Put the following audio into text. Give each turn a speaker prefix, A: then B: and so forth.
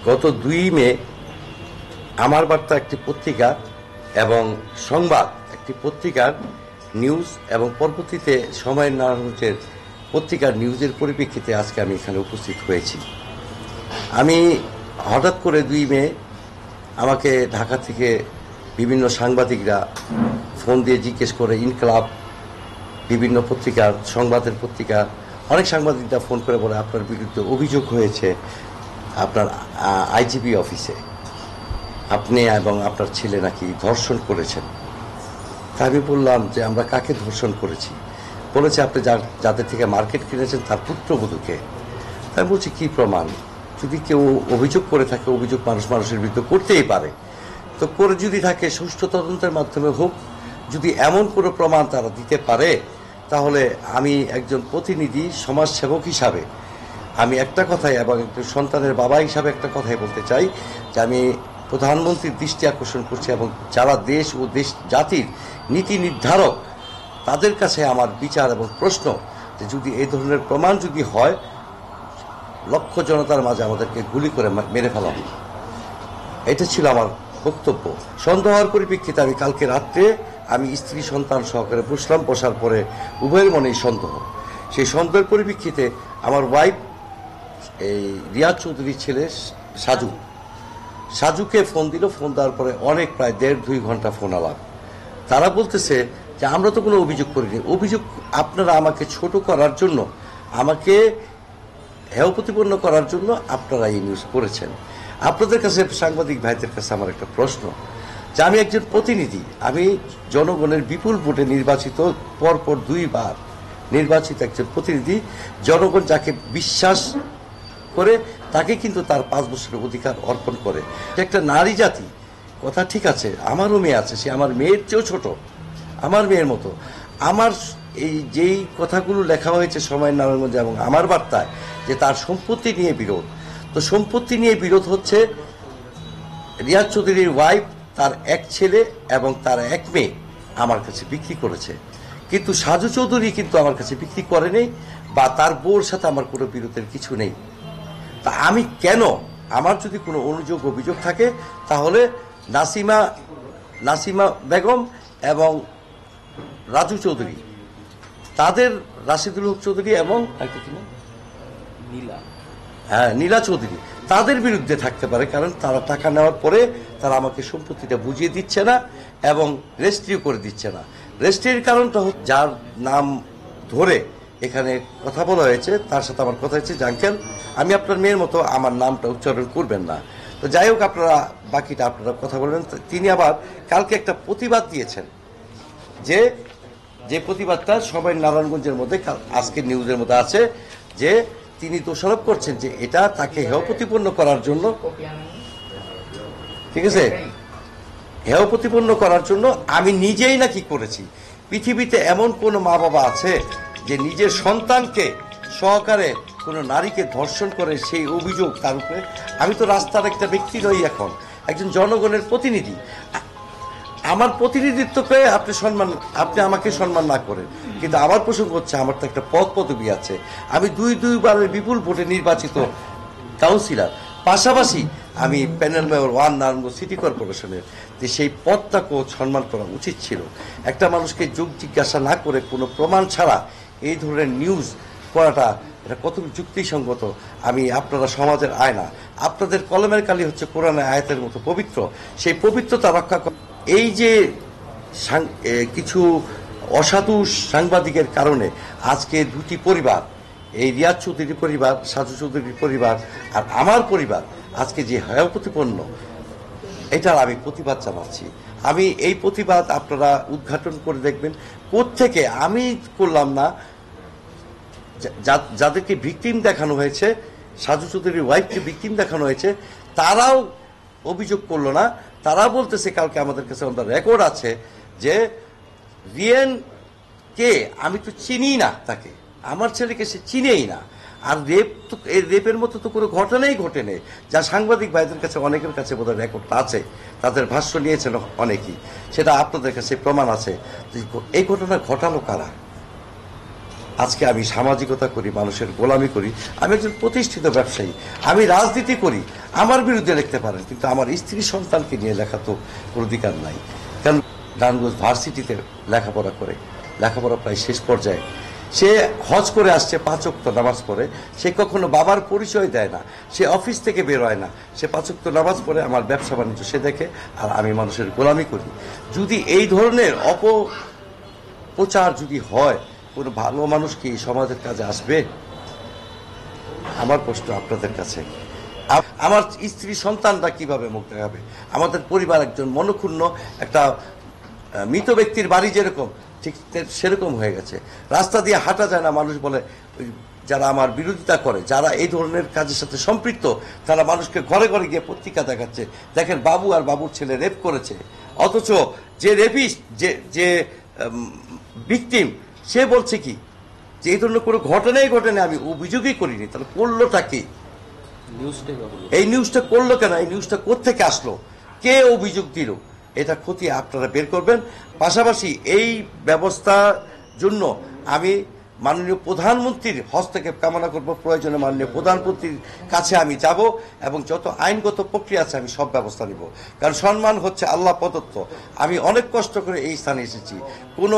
A: গত 2 মে আমার বার্তা একটি পত্রিকা এবং সংবাদ একটি পত্রিকার নিউজ এবং পরবর্তীতে সময়ের নারায়ণগঞ্জের পত্রিকার নিউজের পরিপ্রেক্ষিতে আজকে আমি এখানে উপস্থিত হয়েছি। আমি হঠাৎ করে 2 মে আমাকে ঢাকা থেকে বিভিন্ন সাংবাদিকরা ফোন দিয়ে জিজ্ঞেস করে, ইনকলাব, বিভিন্ন পত্রিকার সংবাদের পত্রিকা অনেক সাংবাদিকরা ফোন করে বলে আপনার বিরুদ্ধে অভিযোগ হয়েছে আপনার আইজিপি অফিসে, আপনি এবং আপনার ছেলে নাকি ধর্ষণ করেছেন। তা আমি বললাম যে আমরা কাকে ধর্ষণ করেছি? বলেছে আপনি যাদের থেকে মার্কেট কিনেছেন তার পুত্রবধূকে। তাই বলছি কি প্রমাণ? যদি কেউ অভিযোগ করে থাকে, অভিযোগ মানুষের বিরুদ্ধে করতেই পারে, তো করে যদি থাকে সুষ্ঠু তদন্তের মাধ্যমে হোক। যদি এমন কোনো প্রমাণ তারা দিতে পারে, তাহলে আমি একজন প্রতিনিধি সমাজসেবক হিসাবে আমি একটা কথাই এবং একজন সন্তানের বাবা হিসাবে একটা কথাই বলতে চাই যে আমি প্রধানমন্ত্রীর দৃষ্টি আকর্ষণ করছি এবং যারা দেশ ও দেশ জাতির নীতি নির্ধারক তাদের কাছে আমার বিচার এবং প্রশ্ন যে যদি এই ধরনের প্রমাণ যদি হয়, লক্ষ জনতার মাঝে আমাদেরকে গুলি করে মেরে ফেলা হবে। এটা ছিল আমার বক্তব্য। সন্দেহ হওয়ার পরিপ্রেক্ষিতে আমি কালকে রাত্রে আমি স্ত্রী সন্তান সহকারে বসলাম। বসার পরে উভয়ের মনেই সন্দেহ। সেই সন্দেহের পরিপ্রেক্ষিতে আমার ওয়াইফ এই রিয়াজ চৌধুরীর ছেলে সাজুকে ফোন দিল। ফোন দেওয়ার পরে অনেক প্রায় 1.5-2 ঘন্টা ফোন আলাপ। তারা বলতেছে যে আমরা তো কোনো অভিযোগ করিনি, অভিযোগ আপনারা আমাকে ছোট করার জন্য, আমাকে হেয় প্রতিপন্ন করার জন্য আপনারা এই নিউজ করেছেন। আপনাদের কাছে, সাংবাদিক ভাইদের কাছে আমার একটা প্রশ্ন যে আমি একজন প্রতিনিধি, আমি জনগণের বিপুল ভোটে নির্বাচিত, পরপর 2 বার নির্বাচিত একজন প্রতিনিধি। জনগণ যাকে বিশ্বাস করে তাকে কিন্তু তার 5 বছরের অধিকার অর্পণ করে। একটা নারী জাতি, কথা ঠিক আছে, আমারও মেয়ে আছে, সে আমার মেয়ের চেয়েও ছোট, আমার মেয়ের মতো। আমার এই যেই কথাগুলো লেখা হয়েছে সময়ের নারায়ণগঞ্জে এবং আমার বার্তায় যে তার সম্পত্তি নিয়ে বিরোধ, তো সম্পত্তি নিয়ে বিরোধ হচ্ছে রিয়াজ চৌধুরীর ওয়াইফ তার এক ছেলে এবং তার এক মেয়ে আমার কাছে বিক্রি করেছে, কিন্তু সাজু চৌধুরী কিন্তু আমার কাছে বিক্রি করেনি বা তার বউর সাথে আমার কোনো বিরোধের কিছু নেই। তা আমি কেন, আমার যদি কোনো অভিযোগ থাকে তাহলে নাসিমা বেগম এবং রাজু চৌধুরী, তাদের রাশিদুল হক চৌধুরী এবং নীলা চৌধুরী, তাদের বিরুদ্ধে থাকতে পারে। কারণ তারা টাকা নেওয়ার পরে তারা আমাকে সম্পত্তিটা বুঝিয়ে দিচ্ছে না এবং রেজিস্ট্রিও করে দিচ্ছে না। রেজিস্ট্রির কারণটা হচ্ছে যার নাম ধরে এখানে কথা বলা হয়েছে তার সাথে আমার কথা হয়েছে যে আঙ্কেল, আমি আপনার মেয়ের মতো, আমার নামটা উচ্চারণ করবেন না। তো যাই হোক, আপনারা বাকিটা আপনারা কথা বলবেন। তিনি আবার কালকে একটা প্রতিবাদ দিয়েছেন, যে প্রতিবাদটা সবাই নারায়ণগঞ্জের মধ্যে আজকের নিউজের মধ্যে আছে, যে তিনি দোষারোপ করছেন যে এটা তাকে হেয় প্রতিপন্ন করার জন্য, ঠিক আছে, হেয় প্রতিপন্ন করার জন্য আমি নিজেই নাকি করেছি। পৃথিবীতে এমন কোন মা বাবা আছে যে নিজের সন্তানকে সহকারে কোনো নারীকে ধর্ষণ করে সেই অভিযোগ তার উপরে? আমি তো রাস্তার একটা ব্যক্তি নই, এখন একজন জনগণের প্রতিনিধি। আমার প্রতিনিধিত্বকে আপনি আমাকে সম্মান না করেন, কিন্তু আমার প্রসঙ্গ হচ্ছে আমার তো একটা পদবি আছে। আমি 2 বারের বিপুল ভোটে নির্বাচিত কাউন্সিলর, পাশাপাশি আমি প্যানেল মেয়র 1 নারায়ণগঞ্জ সিটি কর্পোরেশনের। যে সেই পদটাকেও সম্মান করা উচিত ছিল। একটা মানুষকে যোগ জিজ্ঞাসা না করে কোনো প্রমাণ ছাড়া এই ধরনের নিউজ করাটা এটা কত যুক্তিসঙ্গত? আপনারা সমাজের আয়না, আপনাদের কলমের কালি হচ্ছে কোরআনের আয়াতের মতো পবিত্র, সেই পবিত্রতা রক্ষা করা। এই যে কিছু অসাধু সাংবাদিকের কারণে আজকে 2টি পরিবার, এই রিয়াজ চৌধুরীর পরিবার, সাজু চৌধুরীর পরিবার আর আমার পরিবার আজকে যে হেয় প্রতিপন্ন, এটার আমি প্রতিবাদ জানাচ্ছি। আমি এই প্রতিবাদ আপনারা উদ্ঘাটন করে দেখবেন। কোত্থেকে আমি করলাম না, যাদেরকে ভিকটিম দেখানো হয়েছে, সাজু চৌধুরীর ওয়াইফকে ভিকটিম দেখানো হয়েছে, তারাও অভিযোগ করলো না। তারা বলতেছে, কালকে আমাদের কাছে অন দ্য রেকর্ড আছে যে রিয়েন কে, আমি তো চিনি না তাকে, আমার ছেলেকে সে চিনেই না। আর রেপের মতো তো কোনো ঘটনাই ঘটেনি, যা সাংবাদিক ভাইদের কাছে অনেকের কাছে বোধহয় রেকর্ডটা আছে, তাদের ভাষ্য নিয়েছেন অনেকেই, সেটা আপনাদের কাছে প্রমাণ আছে। এই ঘটনা ঘটালো কারা? আজকে আমি সামাজিকতা করি, মানুষের গোলামি করি, আমি একজন প্রতিষ্ঠিত ব্যবসায়ী, আমি রাজনীতি করি, আমার বিরুদ্ধে লিখতে পারেন, কিন্তু আমার স্ত্রী সন্তানকে নিয়ে লেখা তো কোনো অধিকার নাই। কারণ নারায়ণগঞ্জ ভার্সিটিতে লেখাপড়া করে, লেখাপড়া প্রায় শেষ পর্যায়ে, সে হজ করে আসছে, 5 ওয়াক্ত নামাজ পড়ে, সে কখনো বাবার পরিচয় দেয় না, সে অফিস থেকে বের হয় না, সে 5 ওয়াক্ত নামাজ পড়ে, আমার ব্যবসা বাণিজ্য সে দেখে, আর আমি মানুষের গোলামি করি। যদি এই ধরনের অপপ্রচার যদি হয়, কোনো ভালো মানুষ কি সমাজের কাজে আসবে? আমার প্রশ্ন আপনাদের কাছে, আমার স্ত্রী সন্তানরা কিভাবে মুখ দেখাবে? আমাদের পরিবার একজন মনক্ষুণ্ণ একটা মৃত ব্যক্তির বাড়ি যেরকম, ঠিক সেরকম হয়ে গেছে। রাস্তা দিয়ে হাঁটা যায় না, মানুষ বলে যারা আমার বিরোধিতা করে, যারা এই ধরনের কাজের সাথে সম্পৃক্ত, তারা মানুষকে ঘরে ঘরে গিয়ে পত্রিকা দেখাচ্ছে, দেখেন বাবু আর বাবুর ছেলে রেপ করেছে। অথচ যে রেপিস্ট, যে ভিকটিম, সে বলছে কি যে এই ধরনের কোনো ঘটনাই ঘটেনি, আমি অভিযোগই করিনি। তাহলে করলোটা কি? এই নিউজটা করলো কেন? এই নিউজটা কোত্থেকে আসলো? কে অভিযোগ দিল? এটা খতিয়ে আপনারা বের করবেন। পাশাপাশি এই ব্যবস্থার জন্য আমি মাননীয় প্রধানমন্ত্রীর হস্তক্ষেপ কামনা করব। প্রয়োজনে মাননীয় প্রধানমন্ত্রীর কাছে আমি যাব এবং যত আইনগত প্রক্রিয়া আছে আমি সব ব্যবস্থা নিব। কারণ সম্মান হচ্ছে আল্লাহ প্রদত্ত। আমি অনেক কষ্ট করে এই স্থানে এসেছি। কোনো